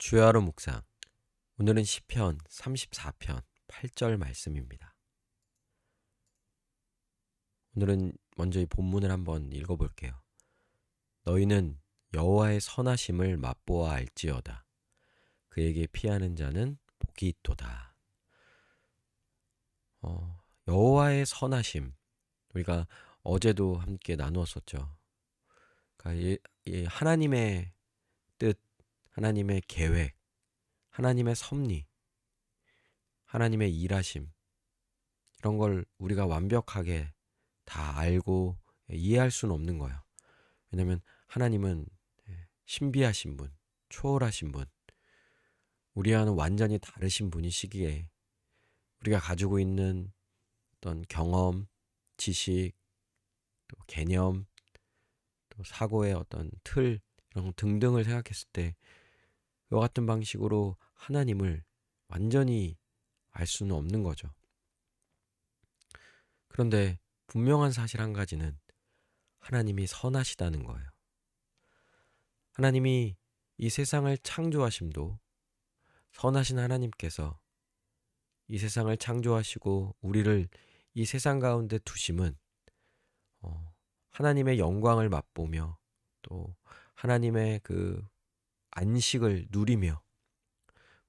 주의 하루 묵상. 오늘은 시편 34편 8절 말씀입니다. 오늘은 먼저 이 본문을 한번 읽어볼게요. 너희는 여호와의 선하심을 맛보아 알지어다. 그에게 피하는 자는 복이 있도다. 여호와의 선하심, 우리가 어제도 함께 나누었었죠. 그러니까 이 하나님의 뜻, 하나님의 계획, 하나님의 섭리, 하나님의 일하심, 이런 걸 우리가 완벽하게 다 알고 이해할 수는 없는 거예요. 왜냐하면 하나님은 신비하신 분, 초월하신 분, 우리와는 완전히 다르신 분이시기에 우리가 가지고 있는 어떤 경험, 지식, 또 개념, 또 사고의 어떤 틀, 이런 등등을 생각했을 때 이와 같은 방식으로 하나님을 완전히 알 수는 없는 거죠. 그런데 분명한 사실 한 가지는 하나님이 선하시다는 거예요. 하나님이 이 세상을 창조하심도 선하신 하나님께서 이 세상을 창조하시고 우리를 이 세상 가운데 두심은 하나님의 영광을 맛보며 또 하나님의 그 안식을 누리며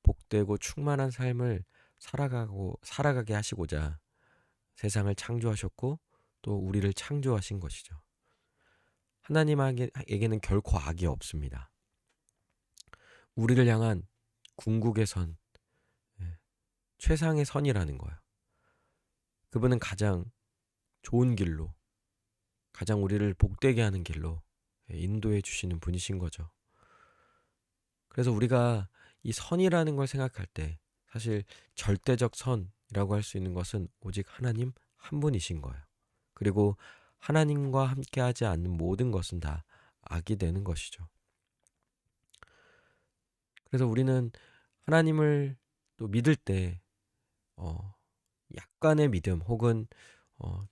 복되고 충만한 삶을 살아가게 하시고자 세상을 창조하셨고 또 우리를 창조하신 것이죠. 하나님에게는 결코 악이 없습니다. 우리를 향한 궁극의 선, 최상의 선이라는 거예요. 그분은 가장 좋은 길로, 가장 우리를 복되게 하는 길로 인도해 주시는 분이신 거죠. 그래서 우리가 이 선이라는 걸 생각할 때 사실 절대적 선이라고 할 수 있는 것은 오직 하나님 한 분이신 거예요. 그리고 하나님과 함께하지 않는 모든 것은 다 악이 되는 것이죠. 그래서 우리는 하나님을 또 믿을 때 약간의 믿음 혹은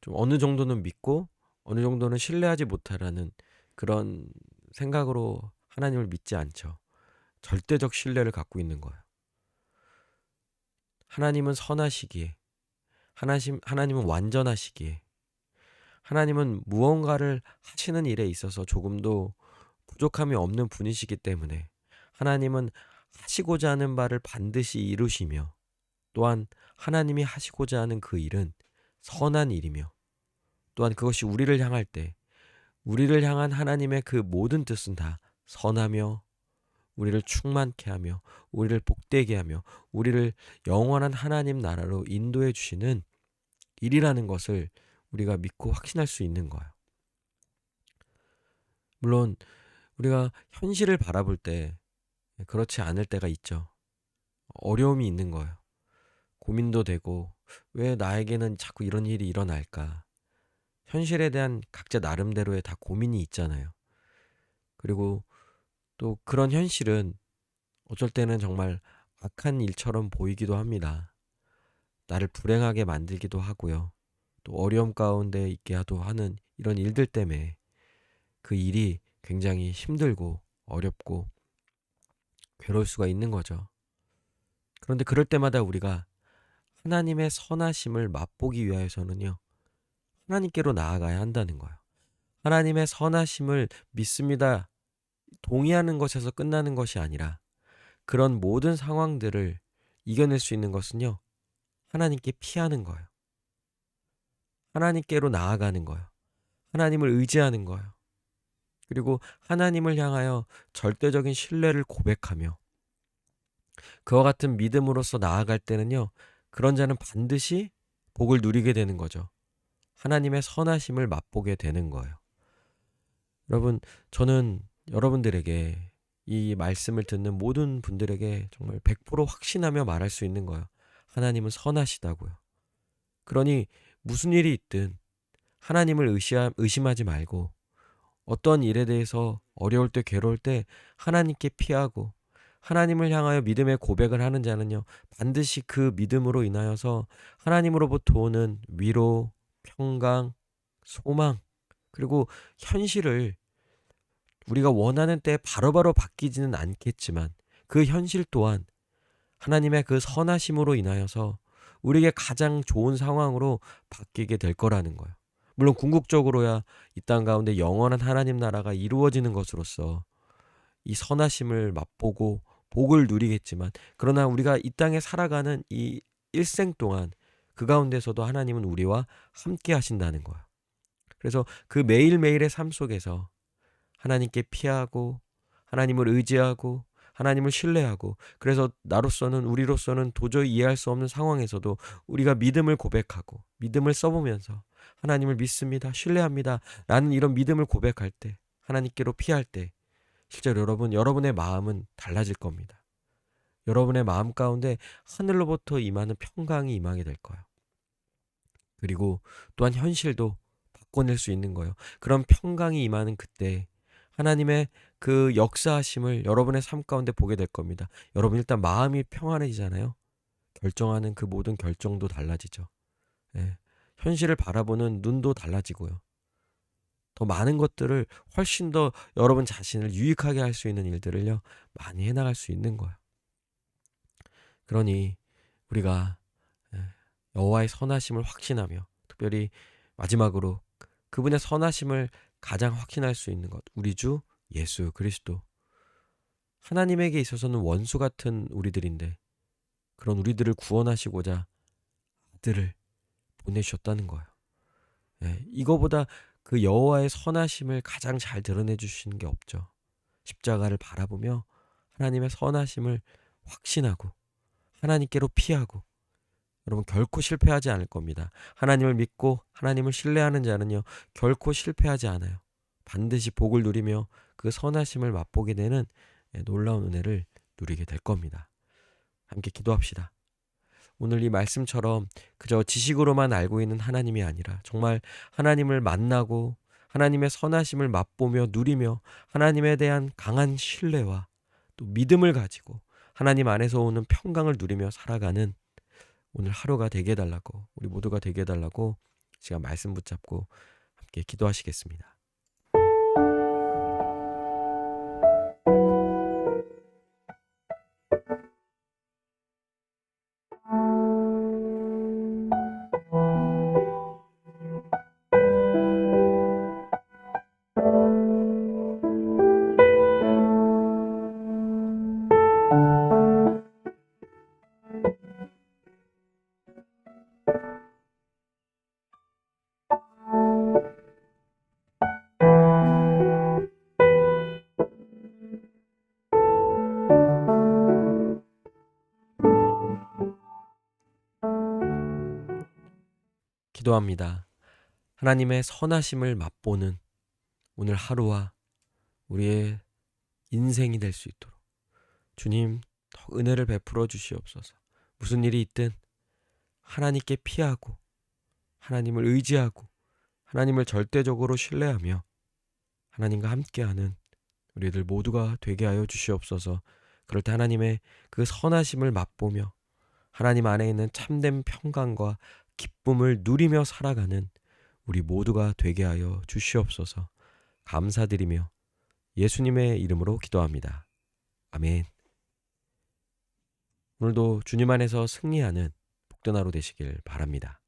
좀 어느 정도는 믿고 어느 정도는 신뢰하지 못하라는 그런 생각으로 하나님을 믿지 않죠. 절대적 신뢰를 갖고 있는 거예요. 하나님은 선하시기에, 하나님은 완전하시기에, 하나님은 무언가를 하시는 일에 있어서 조금도 부족함이 없는 분이시기 때문에 하나님은 하시고자 하는 바를 반드시 이루시며 또한 하나님이 하시고자 하는 그 일은 선한 일이며 또한 그것이 우리를 향할 때 우리를 향한 하나님의 그 모든 뜻은 다 선하며 우리를 충만케 하며 우리를 복되게 하며 우리를 영원한 하나님 나라로 인도해 주시는 일이라는 것을 우리가 믿고 확신할 수 있는 거예요. 물론 우리가 현실을 바라볼 때 그렇지 않을 때가 있죠. 어려움이 있는 거예요. 고민도 되고 왜 나에게는 자꾸 이런 일이 일어날까? 현실에 대한 각자 나름대로의 다 고민이 있잖아요. 그리고 또 그런 현실은 어쩔 때는 정말 악한 일처럼 보이기도 합니다. 나를 불행하게 만들기도 하고요. 또 어려움 가운데 있게 하는 이런 일들 때문에 그 일이 굉장히 힘들고 어렵고 괴로울 수가 있는 거죠. 그런데 그럴 때마다 우리가 하나님의 선하심을 맛보기 위하여서는요, 하나님께로 나아가야 한다는 거예요. 하나님의 선하심을 믿습니다. 동의하는 것에서 끝나는 것이 아니라 그런 모든 상황들을 이겨낼 수 있는 것은요, 하나님께 피하는 거예요. 하나님께로 나아가는 거예요. 하나님을 의지하는 거예요. 그리고 하나님을 향하여 절대적인 신뢰를 고백하며 그와 같은 믿음으로서 나아갈 때는요, 그런 자는 반드시 복을 누리게 되는 거죠. 하나님의 선하심을 맛보게 되는 거예요. 여러분, 저는 여러분들에게 이 말씀을 듣는 모든 분들에게 정말 100% 확신하며 말할 수 있는 거예요. 하나님은 선하시다고요. 그러니 무슨 일이 있든 하나님을 의심하지 말고 어떤 일에 대해서 어려울 때 괴로울 때 하나님께 피하고 하나님을 향하여 믿음의 고백을 하는 자는요, 반드시 그 믿음으로 인하여서 하나님으로부터 오는 위로, 평강, 소망, 그리고 현실을 우리가 원하는 때에 바로바로 바뀌지는 않겠지만 그 현실 또한 하나님의 그 선하심으로 인하여서 우리에게 가장 좋은 상황으로 바뀌게 될 거라는 거예요. 물론 궁극적으로야 이 땅 가운데 영원한 하나님 나라가 이루어지는 것으로서 이 선하심을 맛보고 복을 누리겠지만, 그러나 우리가 이 땅에 살아가는 이 일생 동안 그 가운데서도 하나님은 우리와 함께 하신다는 거예요. 그래서 그 매일매일의 삶 속에서 하나님께 피하고 하나님을 의지하고 하나님을 신뢰하고, 그래서 우리로서는 도저히 이해할 수 없는 상황에서도 우리가 믿음을 고백하고 믿음을 써보면서 하나님을 믿습니다, 신뢰합니다 라는 이런 믿음을 고백할 때, 하나님께로 피할 때 실제로 여러분의 마음은 달라질 겁니다. 여러분의 마음 가운데 하늘로부터 임하는 평강이 임하게 될 거예요. 그리고 또한 현실도 바꿔낼 수 있는 거예요. 그런 평강이 임하는 그때 하나님의 그 역사하심을 여러분의 삶 가운데 보게 될 겁니다. 여러분 일단 마음이 평안해지잖아요. 결정하는 그 모든 결정도 달라지죠. 예. 현실을 바라보는 눈도 달라지고요. 더 많은 것들을 훨씬 더 여러분 자신을 유익하게 할 수 있는 일들을요, 많이 해나갈 수 있는 거예요. 그러니 우리가 여호와의 선하심을 확신하며, 특별히 마지막으로 그분의 선하심을 가장 확신할 수 있는 것, 우리 주 예수 그리스도. 하나님에게 있어서는 원수 같은 우리들인데 그런 우리들을 구원하시고자 아들을 보내주셨다는 거예요. 이거보다 그 여호와의 선하심을 가장 잘 드러내 주시는 게 없죠. 십자가를 바라보며 하나님의 선하심을 확신하고 하나님께로 피하고, 여러분 결코 실패하지 않을 겁니다. 하나님을 믿고 하나님을 신뢰하는 자는요, 결코 실패하지 않아요. 반드시 복을 누리며 그 선하심을 맛보게 되는 놀라운 은혜를 누리게 될 겁니다. 함께 기도합시다. 오늘 이 말씀처럼 그저 지식으로만 알고 있는 하나님이 아니라 정말 하나님을 만나고 하나님의 선하심을 맛보며 누리며 하나님에 대한 강한 신뢰와 또 믿음을 가지고 하나님 안에서 오는 평강을 누리며 살아가는 오늘 하루가 되게 해달라고, 우리 모두가 되게 해달라고 제가 말씀 붙잡고 함께 기도하시겠습니다. 기도합니다. 하나님의 선하심을 맛보는 오늘 하루와 우리의 인생이 될 수 있도록 주님 더 은혜를 베풀어 주시옵소서. 무슨 일이 있든 하나님께 피하고 하나님을 의지하고 하나님을 절대적으로 신뢰하며 하나님과 함께하는 우리들 모두가 되게 하여 주시옵소서. 그럴 때 하나님의 그 선하심을 맛보며 하나님 안에 있는 참된 평강과 기쁨을 누리며 살아가는 우리 모두가 되게 하여 주시옵소서. 감사드리며 예수님의 이름으로 기도합니다. 아멘. 오늘도 주님 안에서 승리하는 복된 하루 되시길 바랍니다.